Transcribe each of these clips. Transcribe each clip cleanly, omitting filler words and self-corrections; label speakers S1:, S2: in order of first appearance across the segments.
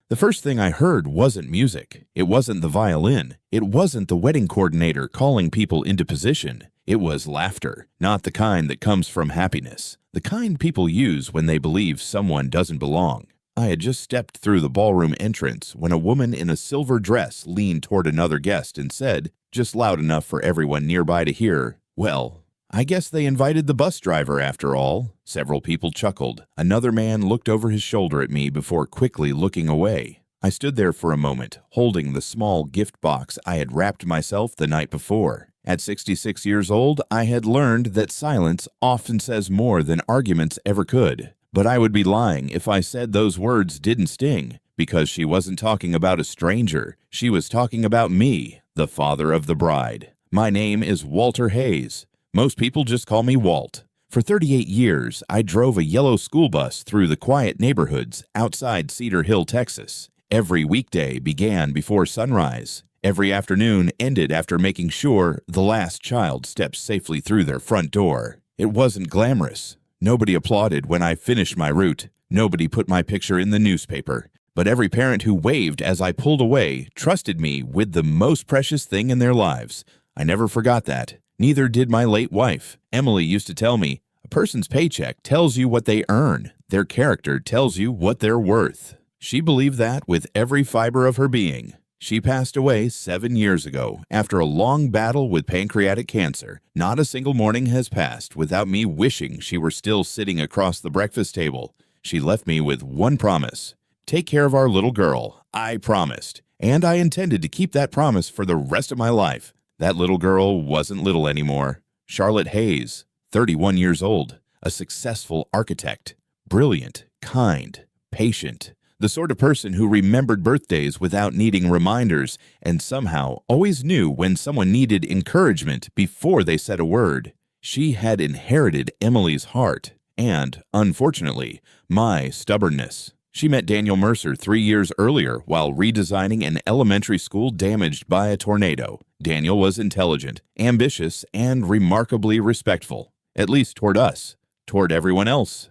S1: The first thing I heard wasn't music. It wasn't the violin. It wasn't the wedding coordinator calling people into position. It was laughter, not the kind that comes from happiness. The kind people use when they believe someone doesn't belong. I had just stepped through the ballroom entrance when a woman in a silver dress leaned toward another guest and said, just loud enough for everyone nearby to hear, "Well, I guess they invited the bus driver after all." Several people chuckled. Another man looked over his shoulder at me before quickly looking away. I stood there for a moment, holding the small gift box I had wrapped myself the night before. At 66 years old, I had learned that silence often says more than arguments ever could. But I would be lying if I said those words didn't sting, because she wasn't talking about a stranger. She was talking about me, the father of the bride. My name is Walter Hayes. Most people just call me Walt. For 38 years, I drove a yellow school bus through the quiet neighborhoods outside Cedar Hill, Texas. Every weekday began before sunrise. Every afternoon ended after making sure the last child stepped safely through their front door. It wasn't glamorous. Nobody applauded when I finished my route. Nobody put my picture in the newspaper. But every parent who waved as I pulled away trusted me with the most precious thing in their lives. I never forgot that. Neither did my late wife. Emily used to tell me, a person's paycheck tells you what they earn. Their character tells you what they're worth. She believed that with every fiber of her being. She passed away 7 years ago after a long battle with pancreatic cancer. Not a single morning has passed without me wishing she were still sitting across the breakfast table. She left me with one promise. Take care of our little girl. I promised. And I intended to keep that promise for the rest of my life. That little girl wasn't little anymore. Charlotte Hayes, 31 years old, a successful architect, brilliant, kind, patient, the sort of person who remembered birthdays without needing reminders and somehow always knew when someone needed encouragement before they said a word. She had inherited Emily's heart and, unfortunately, my stubbornness. She met Daniel Mercer 3 years earlier while redesigning an elementary school damaged by a tornado. Daniel was intelligent, ambitious, and remarkably respectful, at least toward us. Toward everyone else,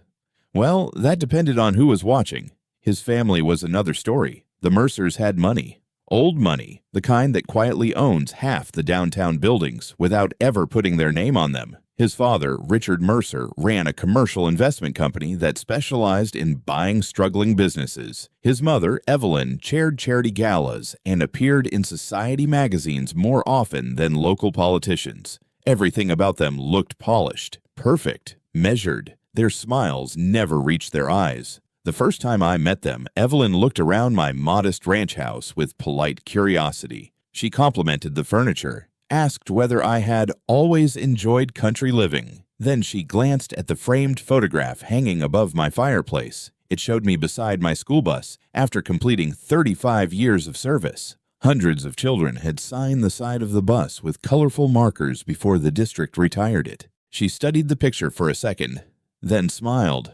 S1: well, that depended on who was watching. His family was another story. The Mercers had money. Old money, the kind that quietly owns half the downtown buildings without ever putting their name on them. His father, Richard Mercer, ran a commercial investment company that specialized in buying struggling businesses. His mother, Evelyn, chaired charity galas and appeared in society magazines more often than local politicians. Everything about them looked polished, perfect, measured. Their smiles never reached their eyes. The first time I met them, Evelyn looked around my modest ranch house with polite curiosity. She complimented the furniture, asked whether I had always enjoyed country living. Then she glanced at the framed photograph hanging above my fireplace. It showed me beside my school bus after completing 35 years of service. Hundreds of children had signed the side of the bus with colorful markers before the district retired it. She studied the picture for a second, then smiled.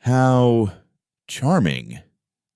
S1: How charming.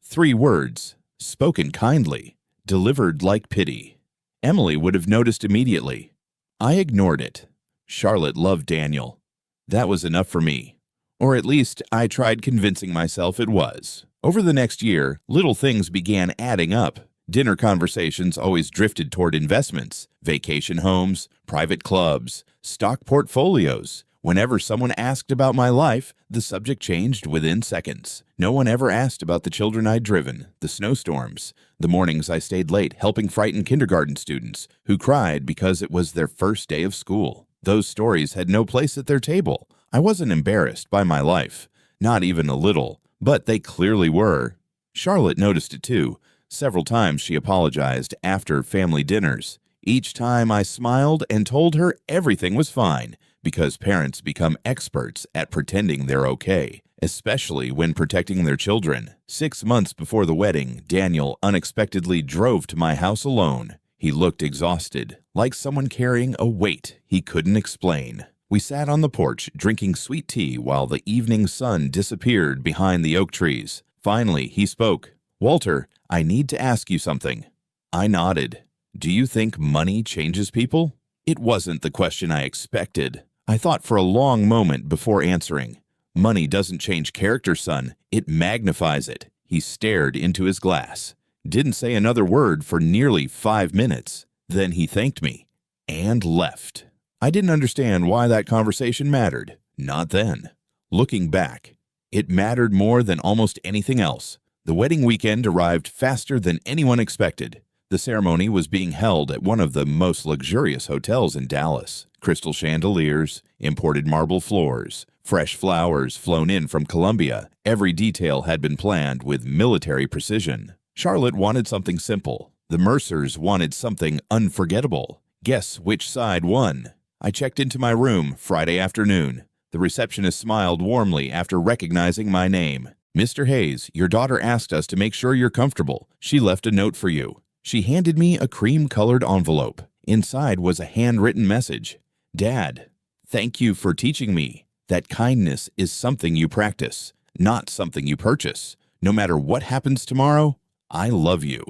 S1: 3 words, spoken kindly, delivered like pity. Emily would have noticed immediately. I ignored it. Charlotte loved Daniel. That was enough for me. Or at least I tried convincing myself it was. Over the next year, little things began adding up. Dinner conversations always drifted toward investments, vacation homes, private clubs, stock portfolios. Whenever someone asked about my life, the subject changed within seconds. No one ever asked about the children I'd driven, the snowstorms, the mornings I stayed late helping frightened kindergarten students who cried because it was their first day of school. Those stories had no place at their table. I wasn't embarrassed by my life, not even a little, but they clearly were. Charlotte noticed it too. Several times she apologized after family dinners. Each time I smiled and told her everything was fine, because parents become experts at pretending they're okay, especially when protecting their children. 6 months before the wedding, Daniel unexpectedly drove to my house alone. He looked exhausted, like someone carrying a weight he couldn't explain. We sat on the porch drinking sweet tea while the evening sun disappeared behind the oak trees. Finally, he spoke. "Walter, I need to ask you something." I nodded. "Do you think money changes people?" It wasn't the question I expected. I thought for a long moment before answering. "Money doesn't change character, son. It magnifies it." He stared into his glass, didn't say another word for nearly 5 minutes. Then he thanked me and left. I didn't understand why that conversation mattered. Not then. Looking back, it mattered more than almost anything else. The wedding weekend arrived faster than anyone expected. The ceremony was being held at one of the most luxurious hotels in Dallas. Crystal chandeliers, imported marble floors, fresh flowers flown in from Colombia. Every detail had been planned with military precision. Charlotte wanted something simple. The Mercers wanted something unforgettable. Guess which side won? I checked into my room Friday afternoon. The receptionist smiled warmly after recognizing my name. "Mr. Hayes, your daughter asked us to make sure you're comfortable. She left a note for you." She handed me a cream-colored envelope. Inside was a handwritten message. "Dad, thank you for teaching me that kindness is something you practice, not something you purchase. No matter what happens tomorrow, I love you."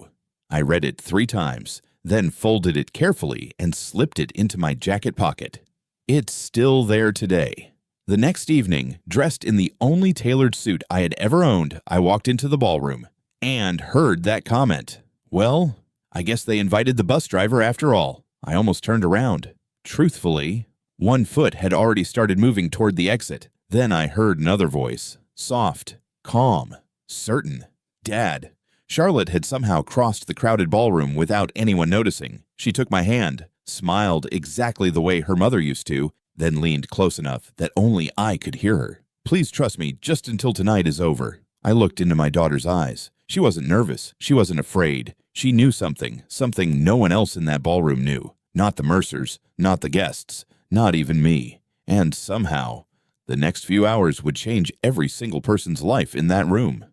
S1: I read it 3 times, then folded it carefully and slipped it into my jacket pocket. It's still there today. The next evening, dressed in the only tailored suit I had ever owned, I walked into the ballroom and heard that comment. Well, I guess they invited the bus driver after all. I almost turned around. Truthfully, one foot had already started moving toward the exit. Then I heard another voice, soft, calm, certain. "Dad." Charlotte had somehow crossed the crowded ballroom without anyone noticing. She took my hand, smiled exactly the way her mother used to, then leaned close enough that only I could hear her. "Please trust me just until tonight is over." I looked into my daughter's eyes. She wasn't nervous. She wasn't afraid. She knew something no one else in that ballroom knew. Not the Mercers, not the guests, not even me. And somehow, the next few hours would change every single person's life in that room.